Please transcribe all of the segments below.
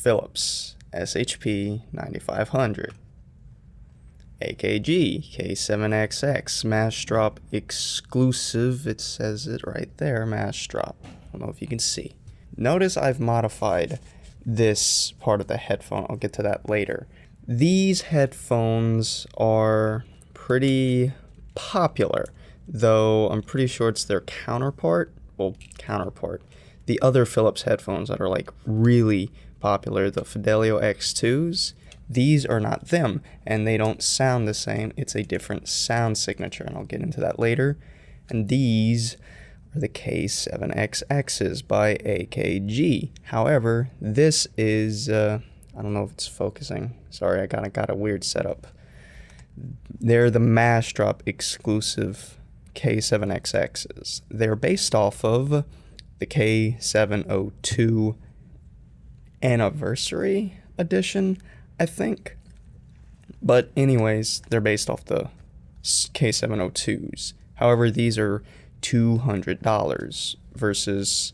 Philips SHP9500, AKG K7XX, Smash Drop exclusive, it says it right there, Smash Drop. I don't know if you can see. Notice I've modified this part of the headphone, I'll get to that later. These headphones are pretty popular, though I'm pretty sure it's their counterpart, the other Philips headphones that are like really popular, the Fidelio X2s. These are not them, and they don't sound the same. It's a different sound signature, and I'll get into that later. And these are the K7XXs by AKG. However, this is, I don't know if it's focusing. Sorry, I got a weird setup. They're the Smash Drop exclusive K7XXs. They're based off of the K702 Anniversary Edition, I think. But anyways, they're based off the K702s. However, these are $200 versus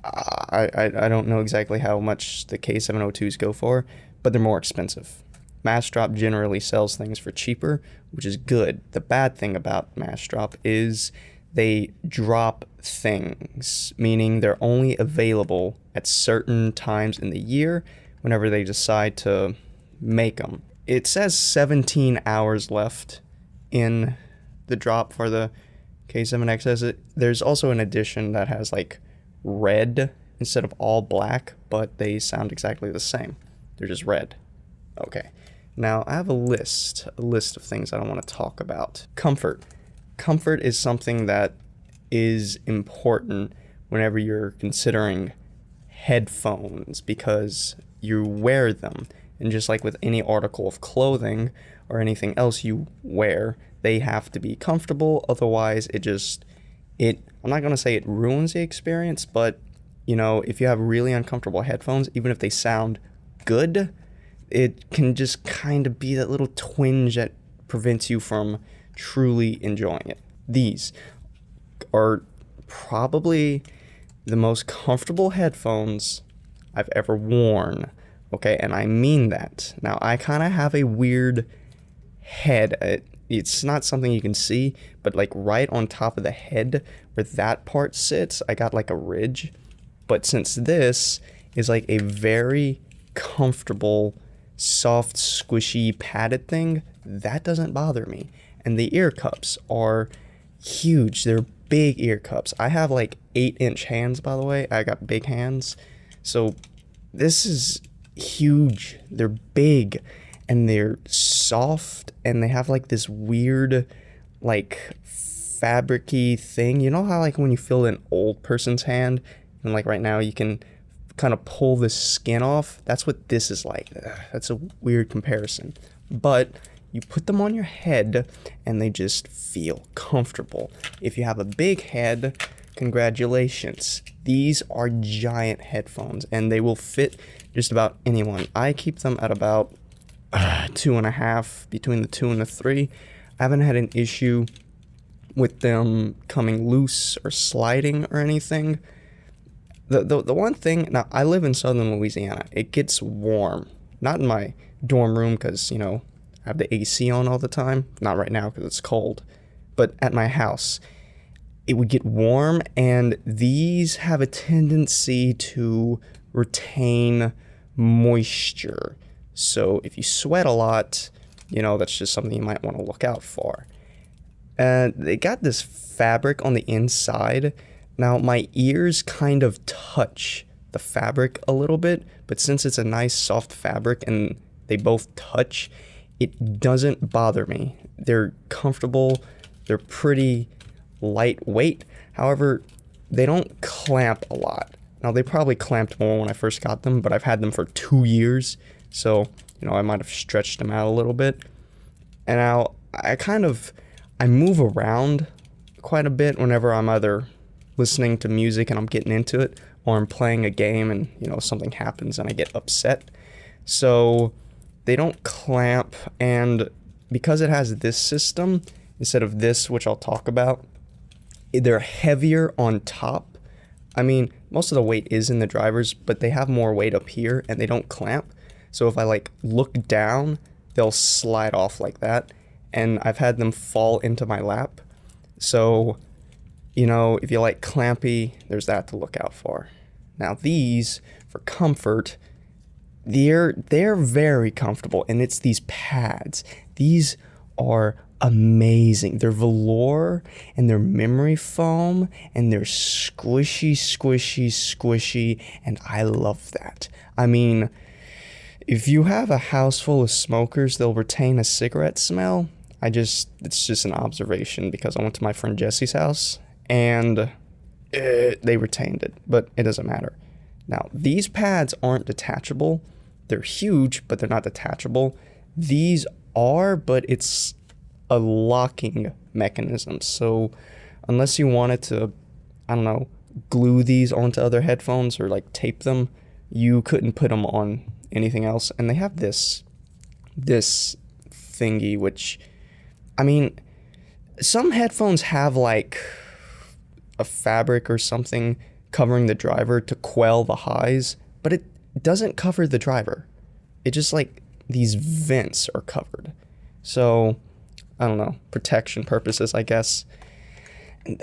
I don't know exactly how much the K702s go for, but they're more expensive. Smash Drop generally sells things for cheaper, which is good. The bad thing about Smash Drop is they drop things, meaning they're only available at certain times in the year whenever they decide to make them. It says 17 hours left in the drop for the K7XS. There's also an edition that has like red instead of all black, but they sound exactly the same. They're just red. Okay. Now I have a list of things that I want to talk about. Comfort. Comfort is something that is important whenever you're considering headphones because you wear them. And just like with any article of clothing or anything else you wear, they have to be comfortable. Otherwise, I'm not going to say it ruins the experience, but you know, if you have really uncomfortable headphones, even if they sound good, it can just kind of be that little twinge that prevents you from truly enjoying it. These are probably the most comfortable headphones I've ever worn. Okay, and I mean that. Now, I kind of have a weird head. It's not something you can see, but like right on top of the head where that part sits, I got like a ridge. But since this is like a very comfortable, soft, squishy, padded thing, that doesn't bother me. And the ear cups are huge. They're big ear cups. I have like 8-inch hands, by the way. I got big hands. So this is huge. They're big and they're soft and they have like this weird like fabric-y thing. You know how like when you feel an old person's hand and like right now you can kind of pull the skin off? That's what this is like. That's a weird comparison. But you put them on your head and they just feel comfortable. If you have a big head, congratulations. These are giant headphones and they will fit just about anyone. I keep them at about 2.5, between the 2 and the 3. I haven't had an issue with them coming loose or sliding or anything. The one thing, now I live in southern Louisiana. It gets warm. Not in my dorm room because, you know, I have the AC on all the time. Not right now because it's cold. But at my house, it would get warm and these have a tendency to retain moisture. So if you sweat a lot, you know, that's just something you might want to look out for. And they got this fabric on the inside. Now, my ears kind of touch the fabric a little bit, but since it's a nice soft fabric and they both touch, it doesn't bother me. They're comfortable, they're pretty lightweight. However, they don't clamp a lot. Now, they probably clamped more when I first got them, but I've had them for 2 years, so, you know, I might have stretched them out a little bit. And now, I move around quite a bit whenever I'm either listening to music and I'm getting into it, or I'm playing a game and, you know, something happens and I get upset. So they don't clamp, and because it has this system instead of this, which I'll talk about, they're heavier on top. I mean, most of the weight is in the drivers, but they have more weight up here and they don't clamp. So if I like look down, they'll slide off like that. And I've had them fall into my lap. So, you know, if you like clampy, there's that to look out for. Now these, for comfort, they're very comfortable, and it's these pads. These are amazing. They're velour, and they're memory foam, and they're squishy, squishy, squishy, and I love that. I mean, if you have a house full of smokers, they'll retain a cigarette smell. It's just an observation because I went to my friend Jesse's house and they retained it, but it doesn't matter. Now, these pads aren't detachable. They're huge, but they're not detachable. These are, but it's a locking mechanism. So unless you wanted to, I don't know, glue these onto other headphones or like tape them, you couldn't put them on anything else. And they have this thingy, which, I mean, some headphones have like a fabric or something covering the driver to quell the highs, but it doesn't cover the driver. It just like these vents are covered. So I don't know, protection purposes, I guess. And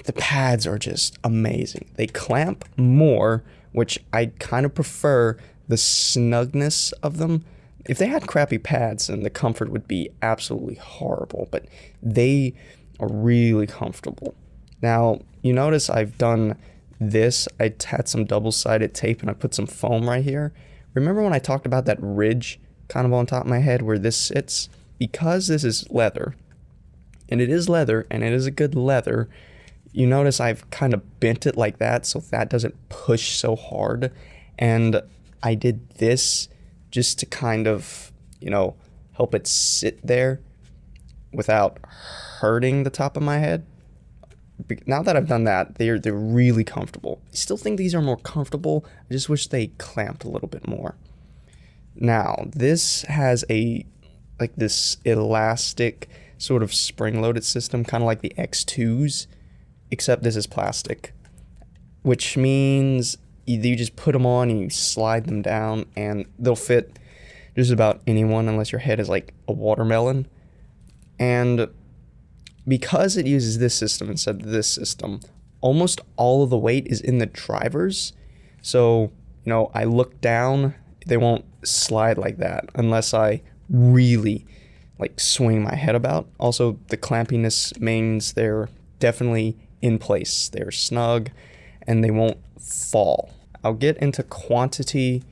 the pads are just amazing. They clamp more, which I kind of prefer the snugness of them. If they had crappy pads, then the comfort would be absolutely horrible, but they are really comfortable. Now, you notice I've done this. I had some double-sided tape and I put some foam right here. Remember when I talked about that ridge kind of on top of my head where this sits? Because this is leather, and it is leather, and it is a good leather, you notice I've kind of bent it like that so that doesn't push so hard. And I did this just to kind of, you know, help it sit there without hurting the top of my head. Now that I've done that, they're really comfortable. I still think these are more comfortable. I just wish they clamped a little bit more. Now, this has this elastic sort of spring-loaded system, kind of like the X2s, except this is plastic, which means you just put them on and you slide them down and they'll fit just about anyone unless your head is like a watermelon. And because it uses this system instead of this system, almost all of the weight is in the drivers. So, you know, I look down, they won't slide like that unless I really like swing my head about. Also, the clampiness means they're definitely in place. They're snug and they won't fall. I'll get into quantity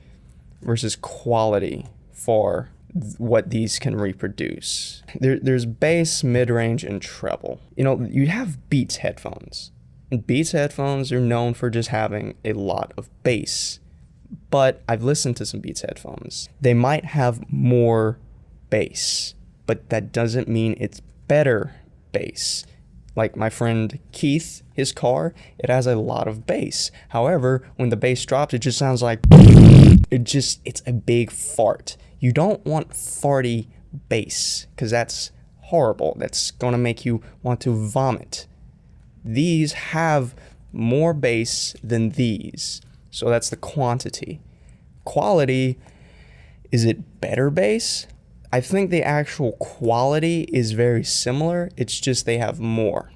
versus quality for what these can reproduce. There's bass, mid-range, and treble. You know, you have Beats headphones. And Beats headphones are known for just having a lot of bass. But I've listened to some Beats headphones. They might have more bass, but that doesn't mean it's better bass. Like my friend Keith, his car, it has a lot of bass. However, when the bass drops, it just sounds like it's a big fart. You don't want farty bass because that's horrible. That's going to make you want to vomit. These have more bass than these. So that's the quantity. Quality, is it better bass? I think the actual quality is very similar. It's just they have more.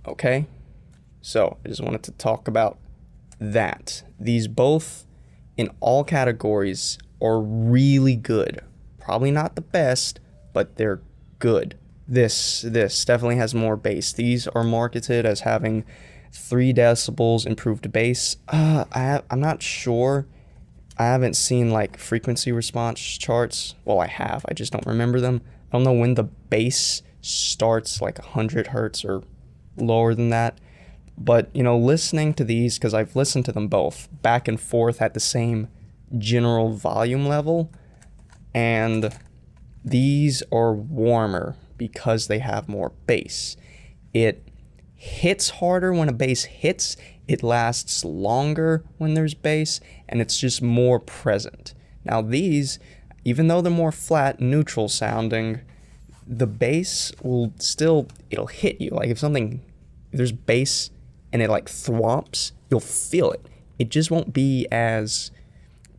Okay? So I just wanted to talk about that. These both, in all categories, are really good. Probably not the best, but they're good. This definitely has more bass. These are marketed as having 3 decibels improved bass. I'm not sure. I haven't seen like frequency response charts. Well, I have. I just don't remember them. I don't know when the bass starts like 100 hertz or lower than that. But, you know, listening to these, because I've listened to them both back and forth at the same general volume level, and these are warmer because they have more bass. It hits harder when a bass hits, it lasts longer when there's bass, and it's just more present. Now these, even though they're more flat, neutral sounding, the bass will still, it'll hit you. Like if there's bass and it like thwomps, You'll feel it. It just won't be as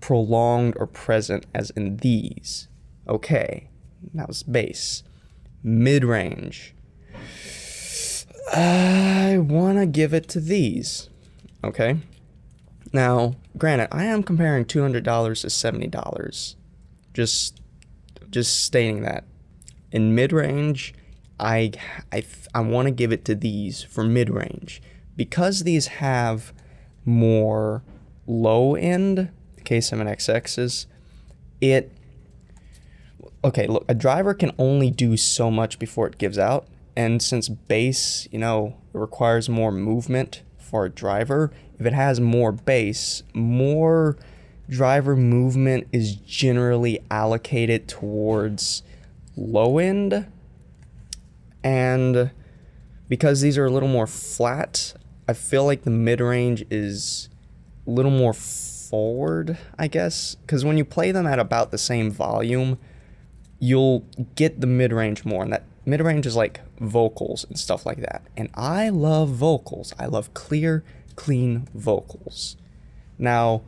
prolonged or present as in these. Okay, that was bass. Mid-range. I want to give it to these. Okay. Now, granted, I am comparing $200 to $70. Just stating that. In mid-range, I want to give it to these for mid-range. Because these have more low-end K7XXs, okay, look, a driver can only do so much before it gives out. And since bass, you know, requires more movement for a driver, if it has more bass, more driver movement is generally allocated towards low end. And because these are a little more flat, I feel like the mid-range is a little more forward, I guess. Because when you play them at about the same volume, you'll get the mid-range more. And that mid-range is like vocals and stuff like that. And I love vocals. I love clear, clean vocals. Now,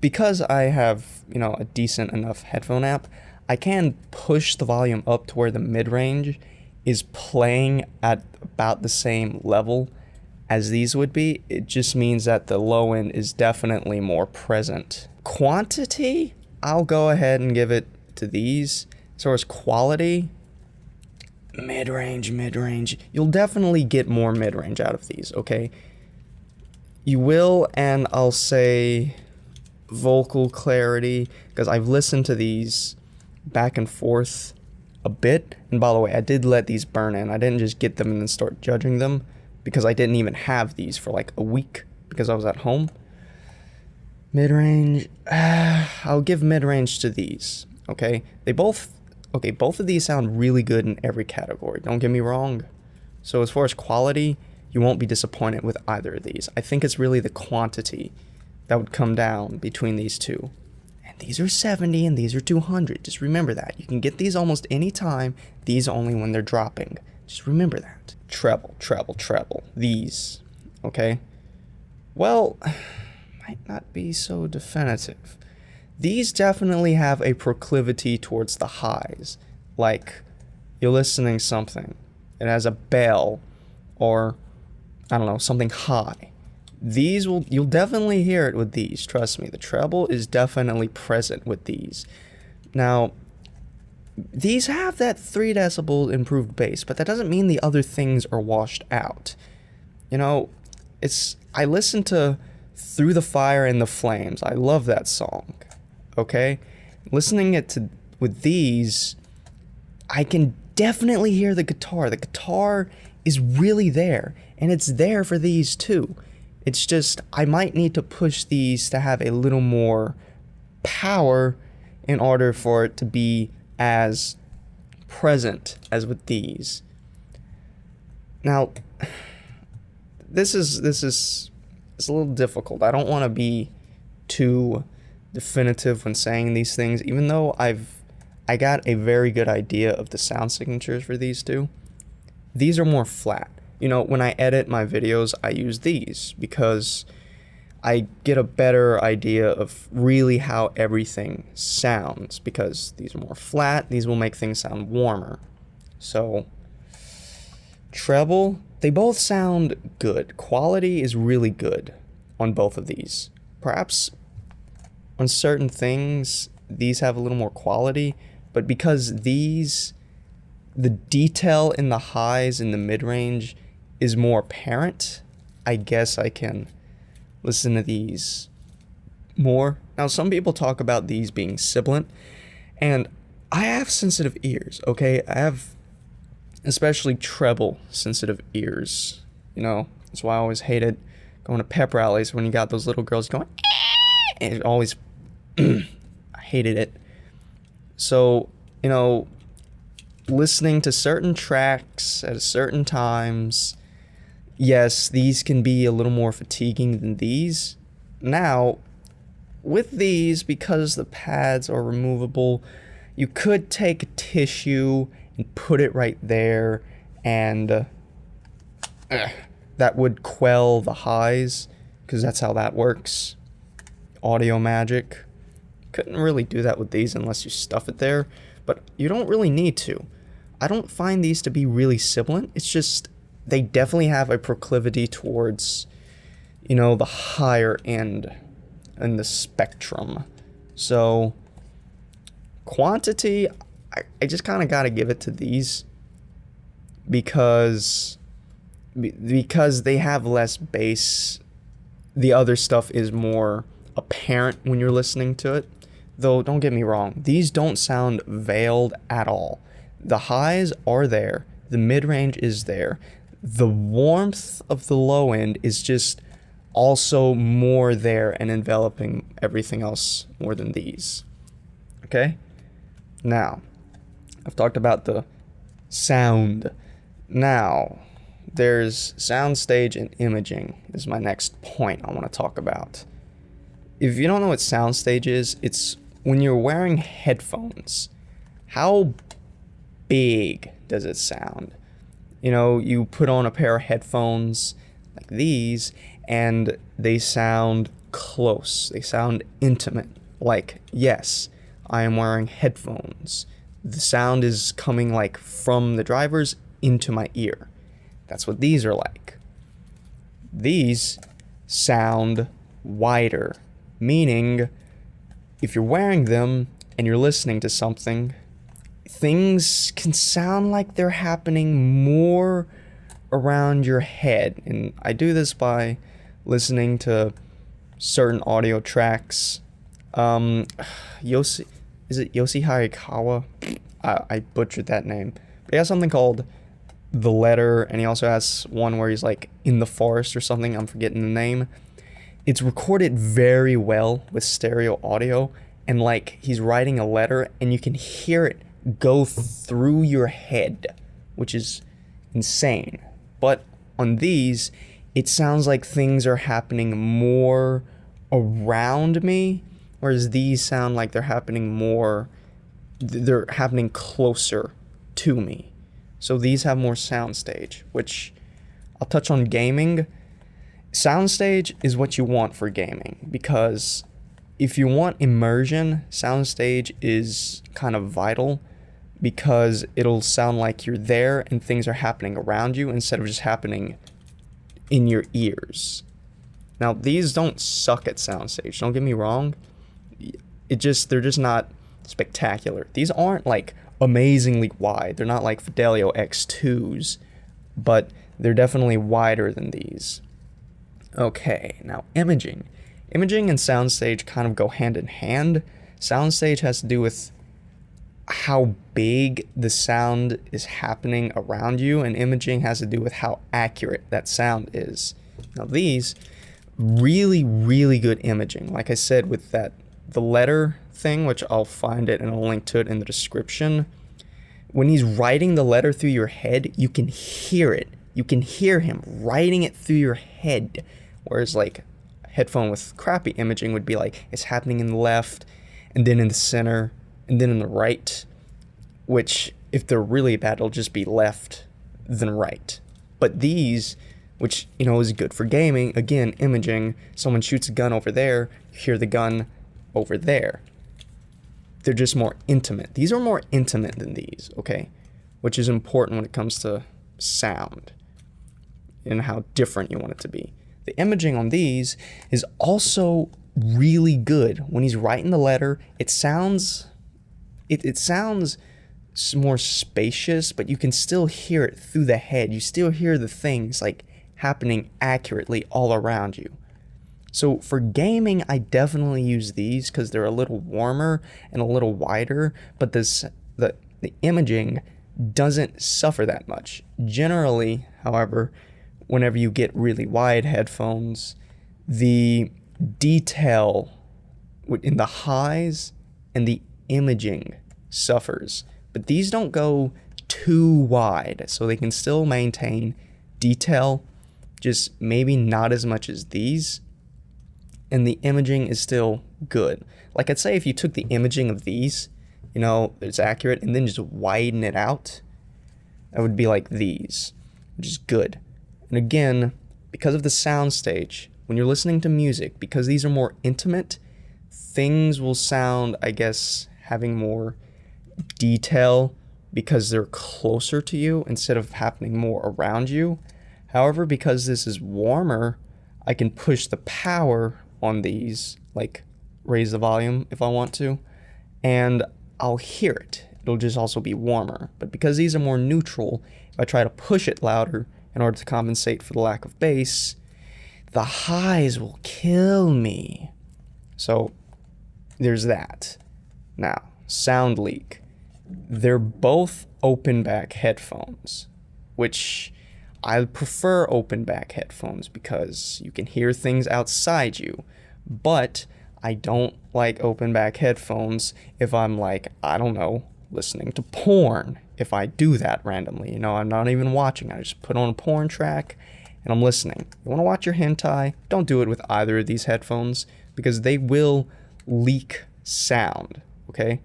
because I have, you know, a decent enough headphone app, I can push the volume up to where the mid-range is playing at about the same level as these would be. It just means that the low end is definitely more present. Quantity, I'll go ahead and give it to these. As far as quality, mid-range. You'll definitely get more mid-range out of these, okay? You will, and I'll say vocal clarity, because I've listened to these back and forth a bit. And by the way, I did let these burn in. I didn't just get them and then start judging them, because I didn't even have these for like a week because I was at home. Mid-range, I'll give mid-range to these, okay? Both of these sound really good in every category, don't get me wrong. So as far as quality, you won't be disappointed with either of these. I think it's really the quantity that would come down between these two. And these are 70 and these are 200. Just remember that. You can get these almost any time. These only when they're dropping. Just remember that. Treble. These. Okay? Well, might not be so definitive. These definitely have a proclivity towards the highs. Like, you're listening something. It has a bell or, I don't know, something high. You'll definitely hear it with these. Trust me, the treble is definitely present with these. Now, these have that 3 decibel improved bass, but that doesn't mean the other things are washed out. You know, I listen to Through the Fire and the Flames. I love that song. Okay? Listening with these, I can definitely hear the guitar. The guitar is really there, and it's there for these too. It's just, I might need to push these to have a little more power in order for it to be as present as with these. Now, this is a little difficult. I don't want to be too definitive when saying these things, even though I got a very good idea of the sound signatures for these two. These are more flat. You know, when I edit my videos, I use these because I get a better idea of really how everything sounds, because these are more flat. These will make things sound warmer. So, treble, they both sound good. Quality is really good on both of these. Perhaps on certain things, these have a little more quality, but because the detail in the highs and the mid-range is more apparent, I guess I can listen to these more. Now, some people talk about these being sibilant, and I have sensitive ears, okay? I have especially treble sensitive ears. You know, that's why I always hated going to pep rallies when you got those little girls going, and it always, I hated it. So, you know, listening to certain tracks at certain times, yes, these can be a little more fatiguing than these. Now, with these, because the pads are removable, you could take a tissue and put it right there, and that would quell the highs, because that's how that works. Audio magic. Couldn't really do that with these unless you stuff it there, but you don't really need to. I don't find these to be really sibilant. It's just they definitely have a proclivity towards, you know, the higher end in the spectrum. So quantity, I just kind of got to give it to these because they have less bass. The other stuff is more apparent when you're listening to it. Though, don't get me wrong, these don't sound veiled at all. The highs are there, the mid-range is there. The warmth of the low end is just also more there and enveloping everything else more than these. Okay? Now, I've talked about the sound. Now, there's soundstage and imaging is my next point I want to talk about. If you don't know what soundstage is, it's when you're wearing headphones. How big does it sound? You know, you put on a pair of headphones like these, and they sound close. They sound intimate. Like, yes, I am wearing headphones. The sound is coming like from the drivers into my ear. That's what these are like. These sound wider, meaning if you're wearing them and you're listening to something, things can sound like they're happening more around your head. And I do this by listening to certain audio tracks. Yosi, is it Yosi Horikawa? I butchered that name. But he has something called The Letter, and he also has one where he's like in the forest or something. I'm forgetting the name. It's recorded very well with stereo audio, and like he's writing a letter and you can hear it go through your head, which is insane. But on these, it sounds like things are happening more around me, whereas these sound like they're happening closer to me. So these have more soundstage, which I'll touch on gaming. Soundstage is what you want for gaming, because if you want immersion, soundstage is kind of vital, because it'll sound like you're there and things are happening around you instead of just happening in your ears. Now, these don't suck at soundstage, don't get me wrong. They're just not spectacular. These aren't like amazingly wide. They're not like Fidelio X2s, but they're definitely wider than these. Okay, now imaging. Imaging and soundstage kind of go hand in hand. Soundstage has to do with how big the sound is happening around you, and imaging has to do with how accurate that sound is. Now these, really, really good imaging. Like I said, with the letter thing, which I'll find it and I'll link to it in the description. When he's writing the letter through your head, you can hear it. You can hear him writing it through your head. Whereas like a headphone with crappy imaging would be like, it's happening in the left, and then in the center, and then in the right, which if they're really bad, it'll just be left then right. But these, which, you know, is good for gaming, again, imaging, someone shoots a gun over there, you hear the gun over there. They're just more intimate. These are more intimate than these, okay? Which is important when it comes to sound and how different you want it to be. The imaging on these is also really good. When he's writing the letter, it sounds more spacious, but you can still hear it through the head. You still hear the things like happening accurately all around you. So for gaming, I definitely use these because they're a little warmer and a little wider, but the imaging doesn't suffer that much. Generally, however, whenever you get really wide headphones, the detail in the highs and the imaging suffers. But these don't go too wide, so they can still maintain detail, just maybe not as much as these. And the imaging is still good. Like I'd say if you took the imaging of these, you know, it's accurate, and then just widen it out, that would be like these, which is good. And again, because of the soundstage, when you're listening to music, because these are more intimate, things will sound, I guess, having more detail because they're closer to you instead of happening more around you. However, because this is warmer, I can push the power on these, like raise the volume if I want to, and I'll hear it. It'll just also be warmer. But because these are more neutral, if I try to push it louder in order to compensate for the lack of bass, the highs will kill me. So there's that. Now, sound leak. They're both open back headphones, which I prefer open back headphones because you can hear things outside you. But I don't like open back headphones if I'm like, I don't know, listening to porn. If I do that randomly, I'm not even watching. I just put on a porn track and I'm listening. You want to watch your hentai? Don't do it with either of these headphones because they will leak sound, okay?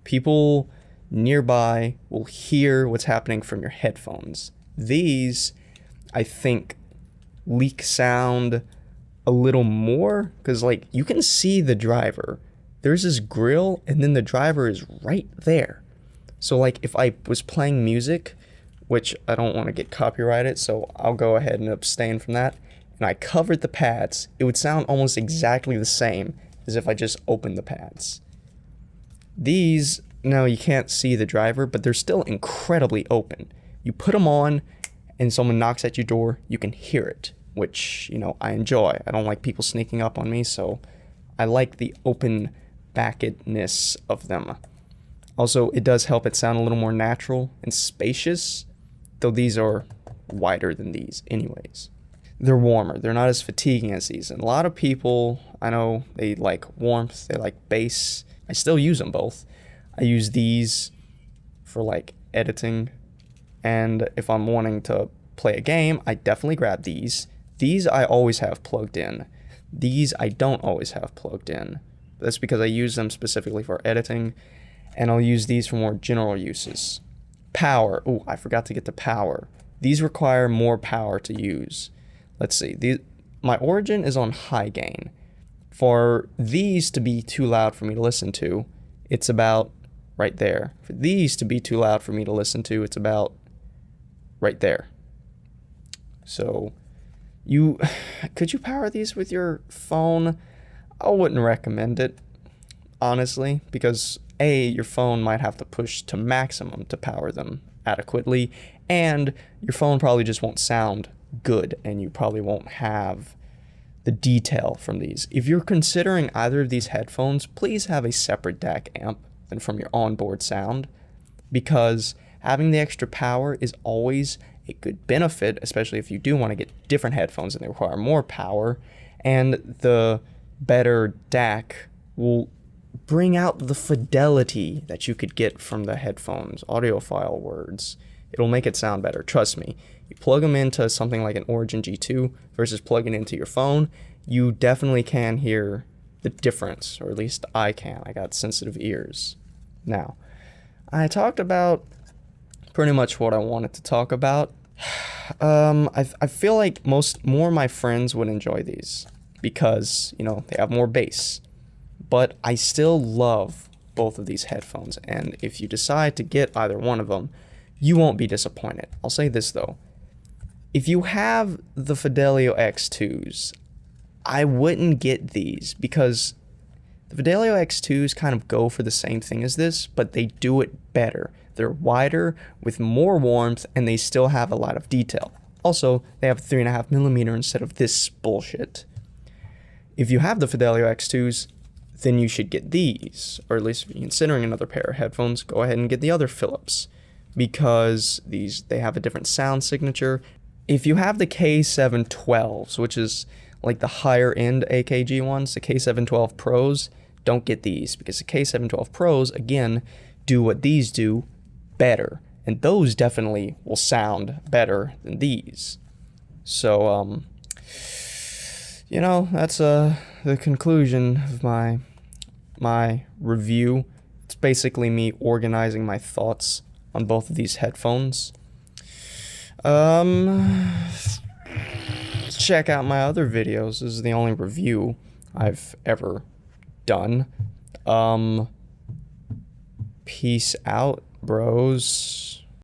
People nearby will hear what's happening from your headphones. These, I think, leak sound a little more because, like, you can see the driver. There's this grill and then the driver is right there. So, like, if I was playing music, which I don't want to get copyrighted, so I'll go ahead and abstain from that, and I covered the pads, it would sound almost exactly the same as if I just opened the pads. These, no, you can't see the driver, but they're still incredibly open. You put them on and someone knocks at your door, you can hear it, which, I enjoy. I don't like people sneaking up on me, so I like the open backedness of them. Also, it does help it sound a little more natural and spacious, though these are wider than these anyways. They're warmer. They're not as fatiguing as these. And a lot of people, I know, they like warmth, they like bass. I still use them both. I use these for like editing. And if I'm wanting to play a game, I definitely grab these. These I always have plugged in. These I don't always have plugged in. That's because I use them specifically for editing. And I'll use these for more general uses. Power. Oh, I forgot to get to power. These require more power to use. Let's see. My origin is on high gain. For these to be too loud for me to listen to, it's about right there. For these to be too loud for me to listen to, it's about right there. So, could you power these with your phone? I wouldn't recommend it, honestly, because your phone might have to push to maximum to power them adequately, and your phone probably just won't sound good, and you probably won't have the detail from these. If you're considering either of these headphones, please have a separate DAC amp than from your onboard sound, because having the extra power is always a good benefit, especially if you do want to get different headphones and they require more power, and the better DAC will bring out the fidelity that you could get from the headphones, audiophile words. It'll make it sound better, trust me. You plug them into something like an Origin G2 versus plugging into your phone, you definitely can hear the difference, or at least I can. I got sensitive ears. Now, I talked about pretty much what I wanted to talk about. I feel like more of my friends would enjoy these because, they have more bass. But I still love both of these headphones, and if you decide to get either one of them, you won't be disappointed. I'll say this though. If you have the Fidelio X2s, I wouldn't get these because the Fidelio X2s kind of go for the same thing as this, but they do it better. They're wider with more warmth and they still have a lot of detail. Also, they have 3.5mm instead of this bullshit. If you have the Fidelio X2s, then you should get these, or at least if you're considering another pair of headphones, go ahead and get the other Philips, because they have a different sound signature. If you have the K712s, which is like the higher end AKG ones, the K712 Pros, don't get these, because the K712 Pros, again, do what these do better, and those definitely will sound better than these. So, that's the conclusion of my review. It's basically me organizing my thoughts on both of these headphones. check out my other videos. This is the only review I've ever done. Peace out, bros.